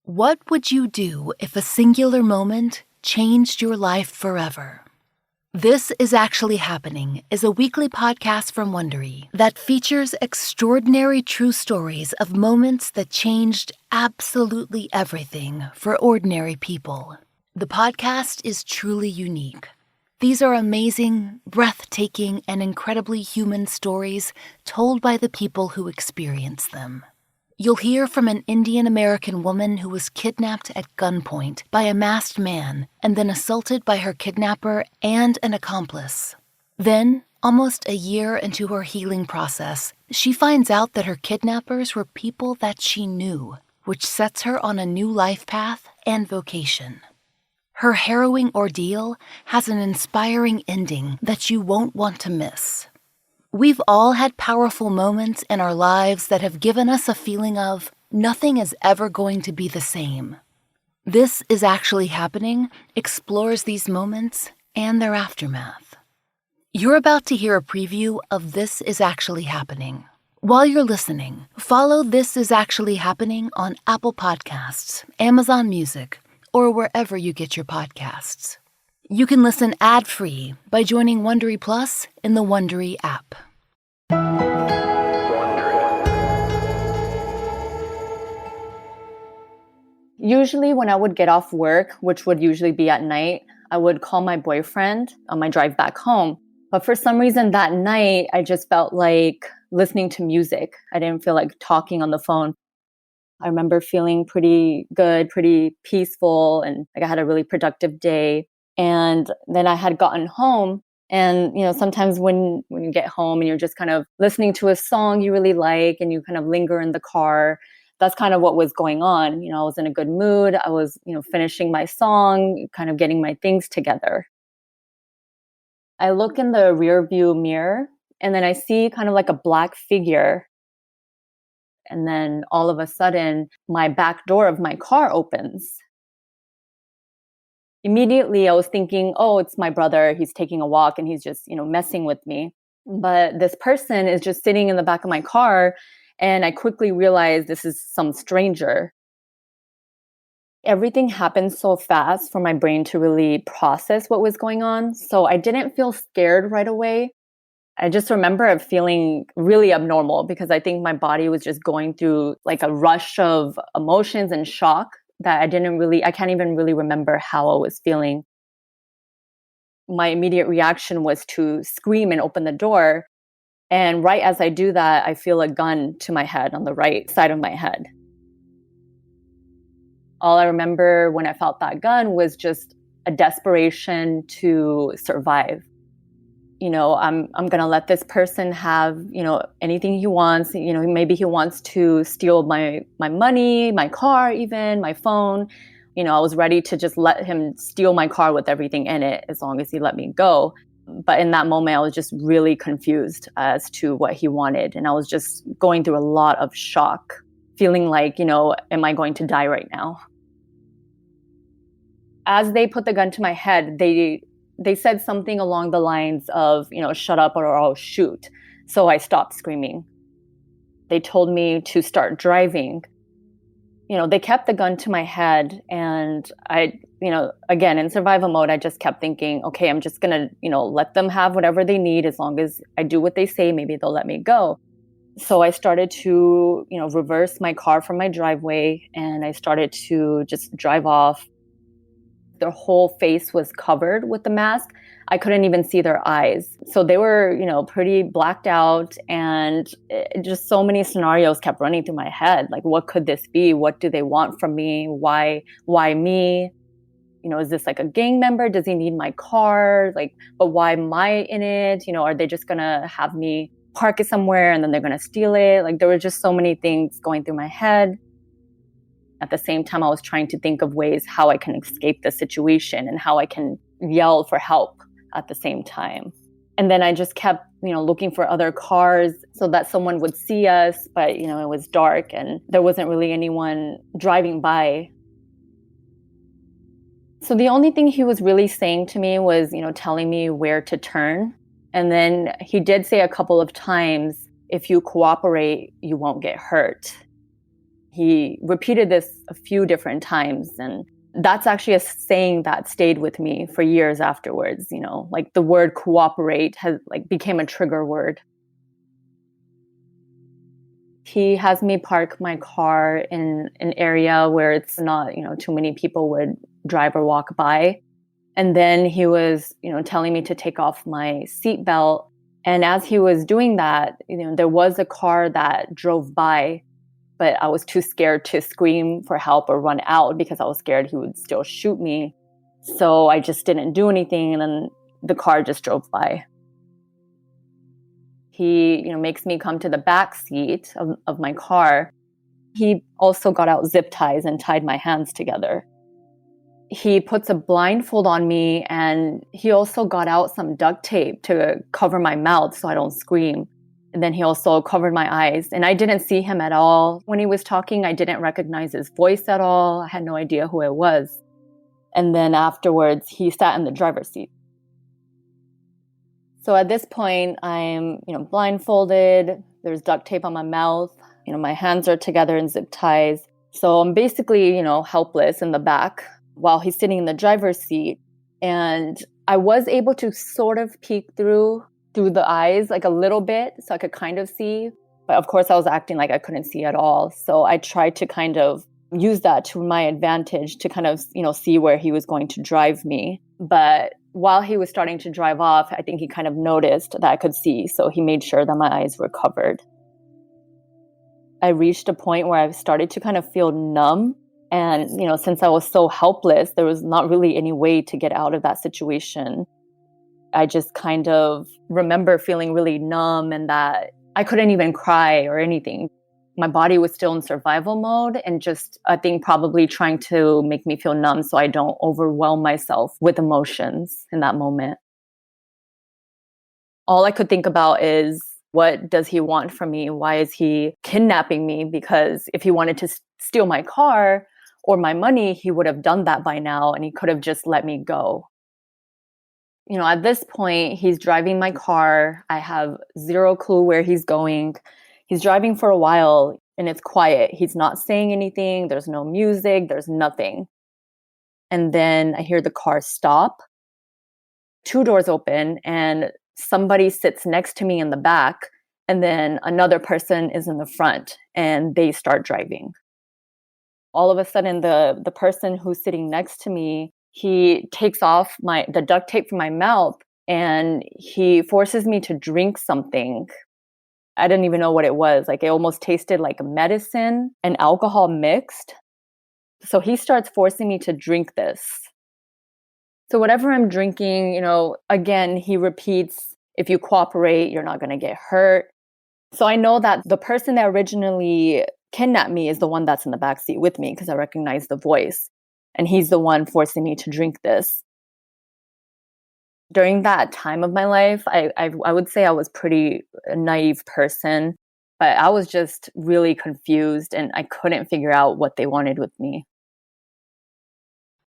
What would you do if a singular moment changed your life forever? This is Actually Happening is a weekly podcast from Wondery that features extraordinary true stories of moments that changed absolutely everything for ordinary people. The podcast is truly unique. These are amazing, breathtaking, and incredibly human stories told by the people who experience them. You'll hear from an Indian American woman who was kidnapped at gunpoint by a masked man and then assaulted by her kidnapper and an accomplice. Then, almost a year into her healing process, she finds out that her kidnappers were people that she knew, which sets her on a new life path and vocation. Her harrowing ordeal has an inspiring ending that you won't want to miss. We've all had powerful moments in our lives that have given us a feeling of nothing is ever going to be the same. This is Actually Happening explores these moments and their aftermath. You're about to hear a preview of This Is Actually Happening. While you're listening, follow This Is Actually Happening on Apple Podcasts, Amazon Music, or wherever you get your podcasts. You can listen ad-free by joining Wondery Plus in the Wondery app. Usually when I would get off work, which would usually be at night, I would call my boyfriend on my drive back home. But for some reason that night, I just felt like listening to music. I didn't feel like talking on the phone. I remember feeling pretty good, pretty peaceful, and like I had a really productive day. And then I had gotten home. And, sometimes when you get home and you're just kind of listening to a song you really like and you kind of linger in the car, that's kind of what was going on. I was in a good mood. I was, finishing my song, kind of getting my things together. I look in the rear view mirror and then I see kind of like a black figure. And then all of a sudden, my back door of my car opens. Immediately, I was thinking, oh, it's my brother. He's taking a walk and he's just, messing with me. But this person is just sitting in the back of my car. And I quickly realized this is some stranger. Everything happened so fast for my brain to really process what was going on. So I didn't feel scared right away. I just remember feeling really abnormal because I think my body was just going through like a rush of emotions and shock that I can't even really remember how I was feeling. My immediate reaction was to scream and open the door. And right as I do that, I feel a gun to my head on the right side of my head. All I remember when I felt that gun was just a desperation to survive. I'm going to let this person have, anything he wants. Maybe he wants to steal my money, my car, even my phone. I was ready to just let him steal my car with everything in it as long as he let me go. But in that moment, I was just really confused as to what he wanted. And I was just going through a lot of shock, feeling like, am I going to die right now? As they put the gun to my head, they said something along the lines of, shut up or I'll shoot. So I stopped screaming. They told me to start driving. They kept the gun to my head and I, again, in survival mode, I just kept thinking, okay, I'm just going to, let them have whatever they need. As long as I do what they say, maybe they'll let me go. So I started to, reverse my car from my driveway and I started to just drive off. Their whole face was covered with the mask. I couldn't even see their eyes. So they were, pretty blacked out and just so many scenarios kept running through my head. Like, what could this be? What do they want from me? Why me? Is this like a gang member? Does he need my car? But why am I in it? Are they just going to have me park it somewhere and then they're going to steal it? There were just so many things going through my head. At the same time, I was trying to think of ways how I can escape the situation and how I can yell for help at the same time. And then I just kept, looking for other cars so that someone would see us. But, it was dark and there wasn't really anyone driving by. So the only thing he was really saying to me was, telling me where to turn. And then he did say a couple of times, if you cooperate, you won't get hurt. He repeated this a few different times, and that's actually a saying that stayed with me for years afterwards. Like the word cooperate has like became a trigger word. He has me park my car in an area where it's not, too many people would drive or walk by. And then he was, telling me to take off my seatbelt. And as he was doing that, there was a car that drove by, but I was too scared to scream for help or run out because I was scared he would still shoot me. So I just didn't do anything, and then the car just drove by. He, makes me come to the back seat of my car. He also got out zip ties and tied my hands together. He puts a blindfold on me, and he also got out some duct tape to cover my mouth so I don't scream. And then he also covered my eyes, and I didn't see him at all. When he was talking, I didn't recognize his voice at all. I had no idea who it was. And then afterwards, he sat in the driver's seat. So at this point, I'm, blindfolded. There's duct tape on my mouth. My hands are together in zip ties. So I'm basically, helpless in the back while he's sitting in the driver's seat. And I was able to sort of peek through the eyes, like a little bit, so I could kind of see. But of course, I was acting like I couldn't see at all. So I tried to kind of use that to my advantage to kind of, see where he was going to drive me. But while he was starting to drive off, I think he kind of noticed that I could see. So he made sure that my eyes were covered. I reached a point where I started to kind of feel numb. And, since I was so helpless, there was not really any way to get out of that situation. I just kind of remember feeling really numb and that I couldn't even cry or anything. My body was still in survival mode and just, I think, probably trying to make me feel numb so I don't overwhelm myself with emotions in that moment. All I could think about is, what does he want from me? Why is he kidnapping me? Because if he wanted to steal my car or my money, he would have done that by now, and he could have just let me go. At this point, he's driving my car. I have zero clue where he's going. He's driving for a while and it's quiet. He's not saying anything. There's no music. There's nothing. And then I hear the car stop. 2 doors open and somebody sits next to me in the back. And then another person is in the front and they start driving. All of a sudden, the person who's sitting next to me, he takes off the duct tape from my mouth and he forces me to drink something. I didn't even know what it was. Like, it almost tasted like medicine and alcohol mixed. So he starts forcing me to drink this. So whatever I'm drinking, again, he repeats, if you cooperate, you're not going to get hurt. So I know that the person that originally kidnapped me is the one that's in the backseat with me because I recognize the voice. And he's the one forcing me to drink this. During that time of my life, I would say I was pretty a naive person, but I was just really confused and I couldn't figure out what they wanted with me.